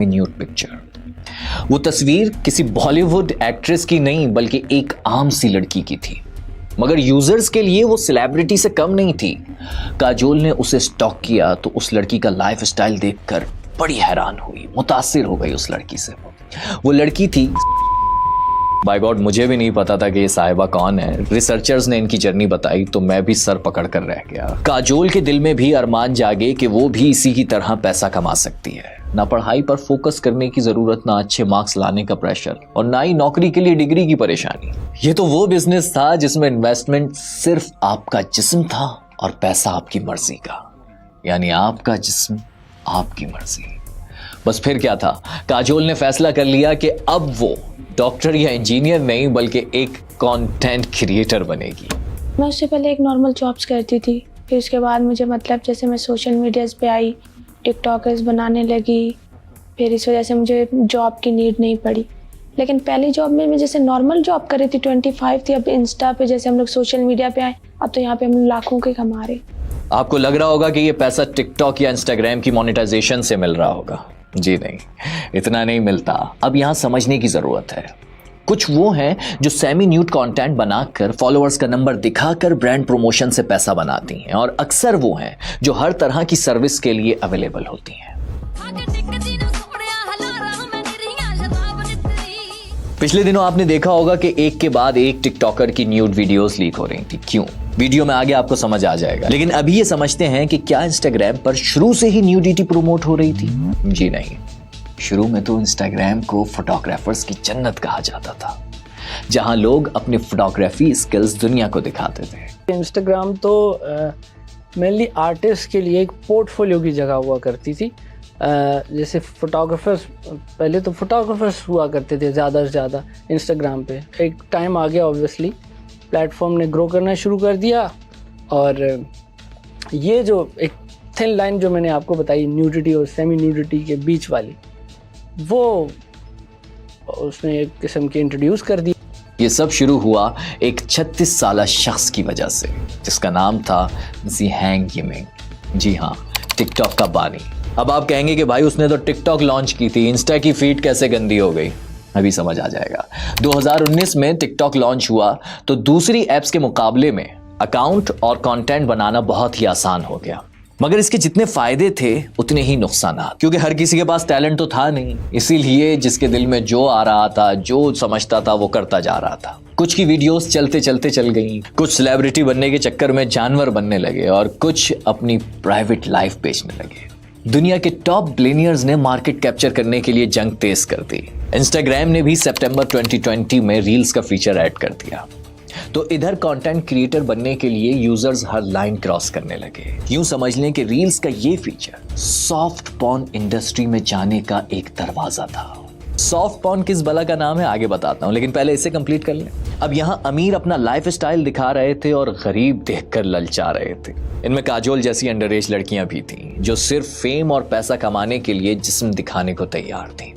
Nude picture. वो तस्वीर किसी बॉलीवुड एक्ट्रेस की नहीं बल्कि एक आम सी लड़की की थी, मगर यूजर्स के लिए वो सेलिब्रिटी से कम नहीं थी। काजोल ने उसे स्टॉक किया तो उस लड़की का लाइफस्टाइल देखकर बड़ी हैरान हुई, मुतासिर हो गई उस लड़की से। वो लड़की थी, बाय गॉड मुझे भी नहीं पता था कि ये साहिबा कौन है। रिसर्चर्स ने इनकी जर्नी बताई तो मैं भी सर पकड़ कर रह गया। काजोल के दिल में भी अरमान जागे कि वो भी इसी की तरह पैसा कमा सकती है। ना पढ़ाई पर फोकस करने की जरूरत, ना अच्छे मार्क्स लाने का प्रेशर, और ना ही नौकरी के लिए डिग्री की परेशानी। ये तो वो बिजनेस था जिसमें इन्वेस्टमेंट सिर्फ आपका जिस्म था और पैसा आपकी मर्जी का, यानी आपका जिस्म आपकी मर्जी। बस फिर क्या था, काजोल ने फैसला कर लिया कि अब वो डॉक्टर या इंजीनियर नहीं बल्कि एक कंटेंट क्रिएटर बनेगी। मैं उससे पहले एक नॉर्मल जॉब्स करती थी, फिर उसके बाद मुझे जैसे मैं सोशल मीडियाज़ पे आई, टिकटॉकर्स बनाने लगी, फिर इस वजह से मुझे जॉब की नीड नहीं पड़ी। लेकिन पहली जॉब में मैं जैसे नॉर्मल जॉब कर रही थी, 25 थी। अब इंस्टा पे जैसे हम लोग सोशल मीडिया पे आए, अब तो यहाँ पे हम लाखों के कमा रहे। आपको लग रहा होगा कि ये पैसा टिकटॉक या इंस्टाग्राम की मोनेटाइजेशन से मिल रहा होगा। जी नहीं, इतना नहीं मिलता। अब यहां समझने की जरूरत है। कुछ वो हैं जो सेमी न्यूड कंटेंट बनाकर, फॉलोअर्स का नंबर दिखाकर ब्रांड प्रमोशन से पैसा बनाती हैं, और अक्सर वो हैं जो हर तरह की सर्विस के लिए अवेलेबल होती हैं। पिछले दिनों आपने देखा होगा कि एक के बाद एक टिकटॉकर की न्यूड वीडियोस लीक हो रही थी। क्यों? वीडियो में आगे आपको समझ आ जाएगा, लेकिन अभी ये समझते हैं कि क्या इंस्टाग्राम पर शुरू से ही न्यूडिटी प्रमोट हो रही थी? जी नहीं, शुरू में तो इंस्टाग्राम को फोटोग्राफर्स की जन्नत कहा जाता था, जहां लोग अपने फोटोग्राफी स्किल्स दुनिया को दिखाते थे। इंस्टाग्राम तो मेनली आर्टिस्ट के लिए एक पोर्टफोलियो की जगह हुआ करती थी। जैसे फोटोग्राफर्स, पहले तो फोटोग्राफर्स हुआ करते थे ज़्यादा से ज़्यादा इंस्टाग्राम पे। एक टाइम आ गया, ऑब्वियसली प्लेटफॉर्म ने ग्रो करना शुरू कर दिया, और ये जो एक थिन लाइन जो मैंने आपको बताई न्यूडिटी और सेमी न्यूडिटी के बीच वाली, वो उसने एक किस्म की इंट्रोड्यूस कर दी। ये सब शुरू हुआ एक 36 साल शख्स की वजह से, जिसका नाम था ज़ियांग यिमिंग। जी हाँ, टिकटॉक का बानी। अब आप कहेंगे कि भाई उसने तो टिकटॉक लॉन्च की थी, इंस्टा की फीड कैसे गंदी हो गई? अभी समझ आ जाएगा। 2019 में टिकटॉक लॉन्च हुआ तो दूसरी ऐप्स के मुकाबले में अकाउंट और कंटेंट बनाना बहुत ही आसान हो गया, मगर इसके जितने फायदे थे उतने ही नुकसानात, क्योंकि हर किसी के पास टैलेंट तो था नहीं। इसीलिए जिसके दिल में जो आ रहा था, जो समझता था, वो करता जा रहा था। कुछ की वीडियोस चलते चलते चल गई, कुछ सेलिब्रिटी बनने के चक्कर में जानवर बनने लगे, और कुछ अपनी प्राइवेट लाइफ बेचने लगे। दुनिया के टॉप बिलियनियर्स ने मार्केट कैप्चर करने के लिए जंग तेज कर दी। इंस्टाग्राम ने भी सितंबर 2020 में रील्स का फीचर ऐड कर दिया। तो इधर कंटेंट क्रिएटर बनने के लिए यूजर्स हर लाइन क्रॉस करने लगे। यूं समझ लें कि रील्स का ये फीचर सॉफ्ट पॉर्न इंडस्ट्री में जाने का एक दरवाजा था। सॉफ्ट पॉर्न किस बला का नाम है आगे बताता हूं, लेकिन पहले इसे कंप्लीट कर लें। अब यहां अमीर अपना लाइफस्टाइल दिखा रहे थे और गरीब देखकर ललचा रहे थे। इनमें काजोल जैसी अंडरएज लड़कियां भी थीं जो सिर्फ फेम और पैसा कमाने के लिए जिस्म दिखाने को तैयार थीं।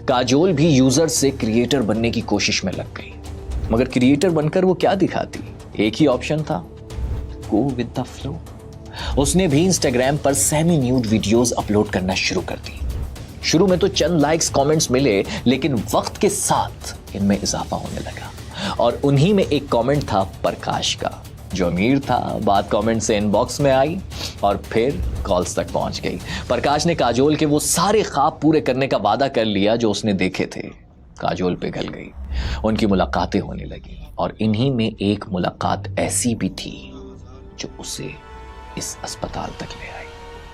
काजोल भी यूजर से क्रिएटर बनने की कोशिश में लग गई, मगर क्रिएटर बनकर वो क्या दिखाती? एक ही ऑप्शन था, गो विद द फ्लो। उसने भी इंस्टाग्राम पर सेमी न्यूड वीडियोस अपलोड करना शुरू कर दी। शुरू में तो चंद लाइक्स कमेंट्स मिले, लेकिन वक्त के साथ इनमें इजाफा होने लगा, और उन्हीं में एक कमेंट था प्रकाश का, जो अमीर था। बात कमेंट से इनबॉक्स में आई और फिर कॉल्स तक पहुंच गई। प्रकाश ने काजोल के वो सारे ख्वाब पूरे करने का वादा कर लिया जो उसने देखे थे। काजोल पिघल गई, उनकी मुलाकातें होने लगी, और इन्हीं में एक मुलाकात ऐसी भी थी जो उसे इस अस्पताल तक ले आई।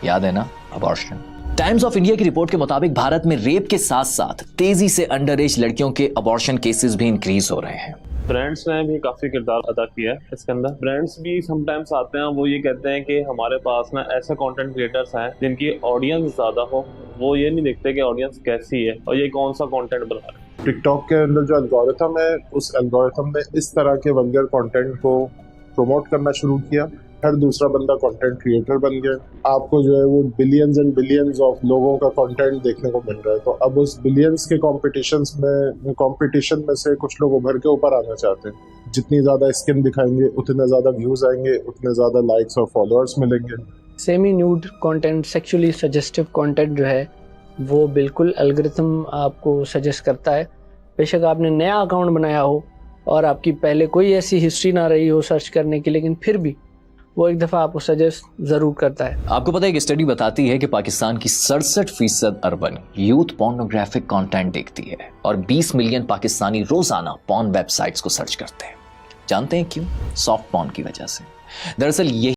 याद है ना, अबॉर्शन। टाइम्स ऑफ इंडिया की रिपोर्ट के मुताबिक भारत में रेप के साथ साथ तेजी से अंडर एज लड़कियों के अबॉर्शन केसेस भी इंक्रीज हो रहे हैं। ब्रांड्स ने भी काफी किरदार अदा किया है इसके अंदर। ब्रांड्स भी समटाइम्स आते हैं, वो ये कहते हैं कि हमारे पास ना ऐसे कंटेंट क्रिएटर्स हैं जिनकी ऑडियंस ज्यादा हो। वो ये नहीं देखते कि ऑडियंस कैसी है और ये कौन सा कंटेंट बना रहे हैं। टिकटॉक के अंदर जो एल्गोरिथम है, उस एल्गोरिथम ने इस तरह के वल्गर कंटेंट को प्रमोट करना शुरू किया। हर दूसरा बंदा कंटेंट क्रिएटर बन गया। आपको जो है वो बिलियंस एंड बिलियंस ऑफ लोगों का कंटेंट देखने को मिल रहा है। तो अब उस बिलियंस के कंपटीशन में से कुछ लोग उभर के ऊपर आना चाहते हैं। जितनी ज़्यादा स्किन दिखाएंगे उतने ज़्यादा व्यूज़ आएंगे, उतने ज़्यादा लाइक्स और फॉलोअर्स मिलेंगे। Semi nude content, sexually suggestive content जो है वो बिल्कुल एल्गोरिथम आपको सजेस्ट करता है। बेशक आपने नया अकाउंट बनाया हो और आपकी पहले कोई ऐसी हिस्ट्री ना रही हो सर्च करने की, लेकिन फिर भी वो एक दफ़ा आपको सजेस्ट ज़रूर करता है। आपको पता है एक स्टडी बताती है कि पाकिस्तान की 67% अर्बन यूथ पोर्नोग्राफिक कंटेंट देखती है और 20 मिलियन पाकिस्तानी रोजाना पॉर्न वेबसाइट्स को सर्च करते हैं। जानते हैं क्यों? सॉफ्ट पॉर्न की वजह से। दरअसल यही